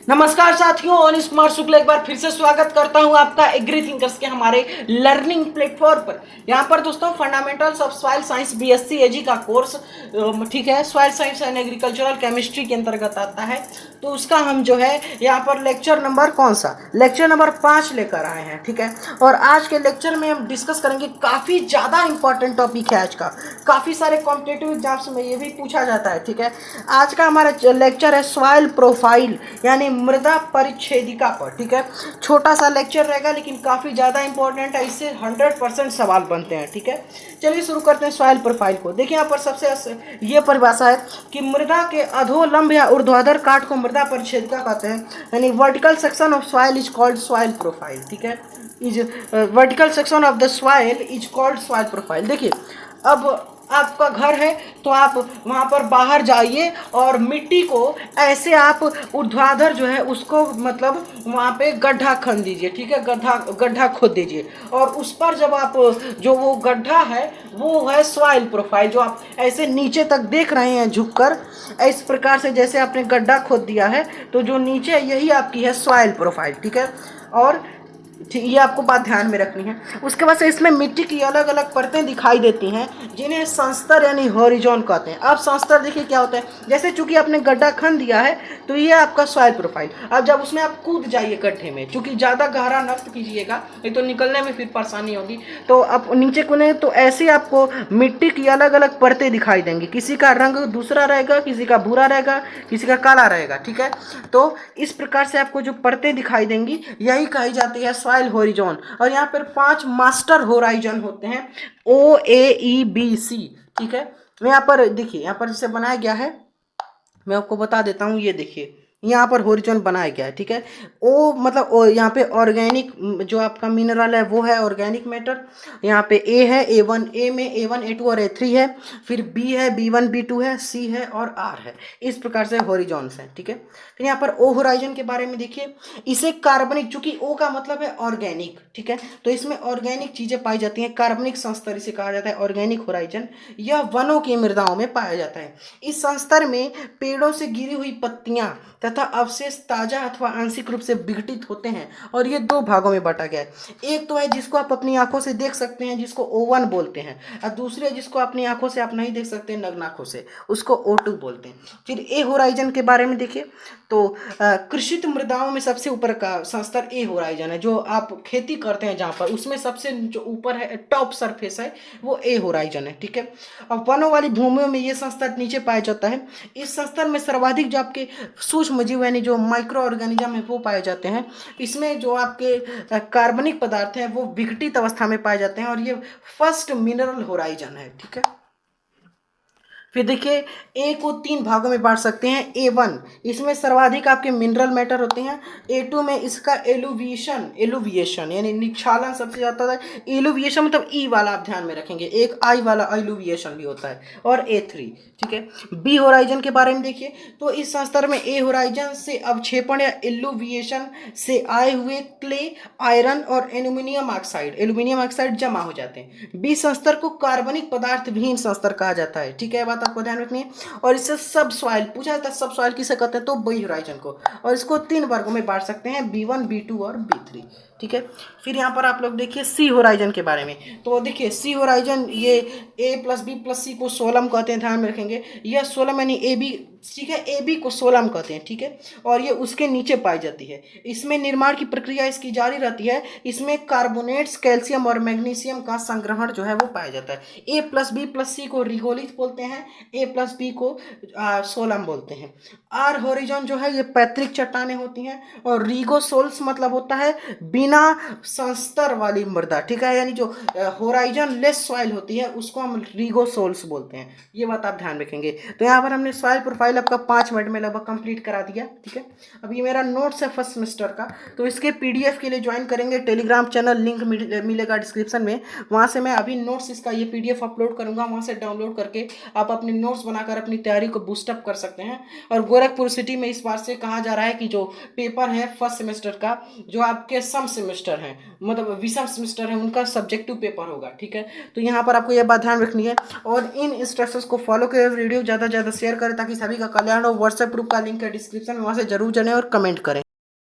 नमस्कार साथियों, अनिश कुमार शुक्ल एक बार फिर से स्वागत करता हूं आपका एग्री थिंकर्स के हमारे लर्निंग प्लेटफॉर्म पर। यहां पर दोस्तों fundamentals of soil science BSc Ag का कोर्स ठीक है, soil science and agricultural chemistry के अंतर्गत आता है। तो उसका हम जो है यहां पर लेक्चर नंबर कौन सा, लेक्चर नंबर 5 लेकर आए हैं। ठीक है, और आज के लेक्चर में हम डिस्कस करेंगे, काफ़ी ज़्यादा इंपॉर्टेंट टॉपिक है आज का, काफ़ी सारे कॉम्पिटेटिव एग्जाम्स में ये भी पूछा जाता है। ठीक है, आज का हमारा लेक्चर है सॉइल प्रोफाइल यानी मृदा परिच्छेदिका पर। ठीक है, छोटा सा लेक्चर रहेगा लेकिन काफ़ी ज़्यादा इंपॉर्टेंट है, इससे 100% सवाल बनते हैं। ठीक है, चलिए शुरू करते हैं सॉइल प्रोफाइल को। देखिए यहाँ पर सबसे ये परिभाषा है कि मृदा के अधोलंब या ऊर्ध्वाधर काट को मृदा परिच्छेदिका कहते हैं, यानी vertical section of soil is called soil profile. ठीक है, is vertical section of the soil is called soil profile. देखिए, अब आपका घर है तो आप वहाँ पर बाहर जाइए और मिट्टी को ऐसे आप ऊर्ध्वाधर जो है उसको मतलब वहाँ पे गड्ढा खन दीजिए। ठीक है, गड्ढा खोद दीजिए और उस पर जब आप जो वो गड्ढा है वो है सॉइल प्रोफाइल, जो आप ऐसे नीचे तक देख रहे हैं झुककर, इस प्रकार से जैसे आपने गड्ढा खोद दिया है तो जो नीचे है यही आपकी है सॉइल प्रोफाइल। ठीक है, और ये आपको बात ध्यान में रखनी है। उसके बाद से इसमें मिट्टी की अलग अलग परतें दिखाई देती हैं जिन्हें संस्तर यानी हॉरिजॉन कहते हैं। अब संस्तर देखिए क्या होता है, जैसे चूंकि आपने गड्ढा खन दिया है तो ये आपका सॉइल प्रोफाइल। अब जब उसमें आप कूद जाइए गड्ढे में, चूंकि ज़्यादा गहरा नष्ट कीजिएगा नहीं तो निकलने में फिर परेशानी होगी, तो आप नीचे कूदे तो ऐसे आपको मिट्टी की अलग अलग परतें दिखाई देंगी। किसी का रंग दूसरा रहेगा, किसी का भूरा रहेगा, किसी का काला रहेगा। ठीक है, तो इस प्रकार से आपको जो परतें दिखाई देंगी यही कही जाती है सॉइल होरिजोन। और यहाँ पर 5 मास्टर होराइजन होते हैं, OAEBC। ठीक है, यहाँ पर देखिए, यहाँ पर जिसे बनाया गया है मैं आपको बता देता हूँ। ये देखिए यहाँ पर होरिजोन बनाया गया है। ठीक है, ओ मतलब यहाँ पे ऑर्गेनिक जो आपका मिनरल है वो है ऑर्गेनिक मैटर। यहाँ पे ए है, A1, ए में A1 A2 और A3 है, फिर बी है, B1 B2 है, सी है और आर है। इस प्रकार से होरिजोन्स हैं। ठीक है, फिर यहाँ पर ओ होराइजन के बारे में देखिए, इसे कार्बनिक, चूंकि ओ का मतलब है ऑर्गेनिक। ठीक है, तो इसमें ऑर्गेनिक चीजें पाई जाती हैं, कार्बनिक संस्तर इसे कहा जाता है ऑर्गेनिक होराइजन। यह वनों की मृदाओं में पाया जाता है। इस संस्तर में पेड़ों से गिरी हुई पत्तियां तथा अवशेष ताजा अथवा आंशिक रूप से विघटित होते हैं और ये 2 भागों में बांटा गया है। एक तो है जिसको आप अपनी आंखों से देख सकते हैं, जिसको O1 बोलते हैं, और दूसरे जिसको अपनी आंखों से आप नहीं देख सकते नग्न आंखों से, उसको O2 बोलते हैं। फिर ए होराइजन के बारे में देखिए तो कृषित मृदाओं में सबसे ऊपर का संस्तर ए होराइजन है। जो आप खेती करते हैं जहाँ पर, उसमें सबसे जो ऊपर है, टॉप सरफेस है, वो ए होराइजन है। ठीक है, अब वनों वाली भूमियों में ये संस्तर नीचे पाया जाता है। इस संस्तर में सर्वाधिक जो आपके सूक्ष्म जीव यानी जो माइक्रो ऑर्गेनिज्म है वो पाए जाते हैं। इसमें जो आपके कार्बनिक पदार्थ हैं वो विघटित अवस्था में पाए जाते हैं और ये फर्स्ट मिनरल होराइजन है। ठीक है, फिर देखिए ए को 3 भागों में बांट सकते हैं। A1 इसमें सर्वाधिक आपके मिनरल मैटर होते हैं। A2 में इसका एलुविएशन यानी निक्षालन सबसे ज्यादा है। एलुविएशन मतलब ई वाला आप ध्यान में रखेंगे, एक आई वाला एलुविएशन भी होता है। और A3, ठीक है। बी होराइजन के बारे में देखिए तो इस संस्तर में ए होराइजन से अवक्षेपण या एलुविएशन से आए हुए क्ले, आयरन और एल्यूमिनियम ऑक्साइड जमा हो जाते हैं। बी संस्तर को कार्बनिक पदार्थ विहीन संस्तर कहा जाता है। ठीक है, बात आपको ध्यान रखनी है। और इससे सब सॉइल पूछा जाता है, सब सॉइल किसे कहते हैं, तो बी होराइजन को। और इसको 3 वर्गों में बांट सकते हैं, B1 B2 और B3। ठीक है, फिर यहाँ पर आप लोग देखिए सी होराइजन के बारे में। तो देखिए सी होराइजन ये A+B+C को सोलम कहते हैं, ध्यान में रखेंगे। यह सोलम यानी AB, ठीक है, AB को सोलम कहते हैं। ठीक है, और ये उसके नीचे पाई जाती है। इसमें निर्माण की प्रक्रिया इसकी जारी रहती है। इसमें कार्बोनेट्स, कैल्शियम और मैग्नीशियम का संग्रहण जो है वो पाया जाता है। A+B+C को रिगोलिथ बोलते हैं, A+B को सोलम बोलते हैं। आर होरिजोन जो है ये पैतृक चट्टानें होती हैं। और रिगोसोल्स मतलब होता है बिना संस्तर वाली मृदा। ठीक है, यानी जो होराइजन लेस सॉइल होती है उसको हम रिगोसोल्स बोलते हैं। ये बात आप ध्यान रखेंगे। तो यहाँ पर हमने सॉइल प्रोफाइल आपका 5 मिनट में लगभग कंप्लीट करा दिया। ठीक है, अब ये मेरा नोट्स है फर्स्ट सेमेस्टर का, तो इसके PDF के लिए ज्वाइन करेंगे टेलीग्राम चैनल, लिंक मिलेगा डिस्क्रिप्शन में। वहाँ से मैं अभी नोट्स इसका ये PDF अपलोड करूँगा, वहाँ से डाउनलोड करके आप अपने नोट्स बनाकर अपनी तैयारी को बूस्टअप कर सकते हैं। और गोरखपुर सिटी में इस बार से कहा जा रहा है कि जो पेपर है फर्स्ट सेमेस्टर का, जो आपके सम सेमेस्टर हैं मतलब विषम सेमेस्टर है, उनका सब्जेक्टिव पेपर होगा। ठीक है, तो यहाँ पर आपको यह बात ध्यान रखनी है। और इन इंस्ट्रक्शंस को फॉलो करें, वीडियो ज़्यादा से ज़्यादा शेयर करें ताकि सभी का का कल्याण हो। व्हाट्सएप ग्रुप का लिंक है डिस्क्रिप्शन में, वहाँ से जरूर जाने और कमेंट करें।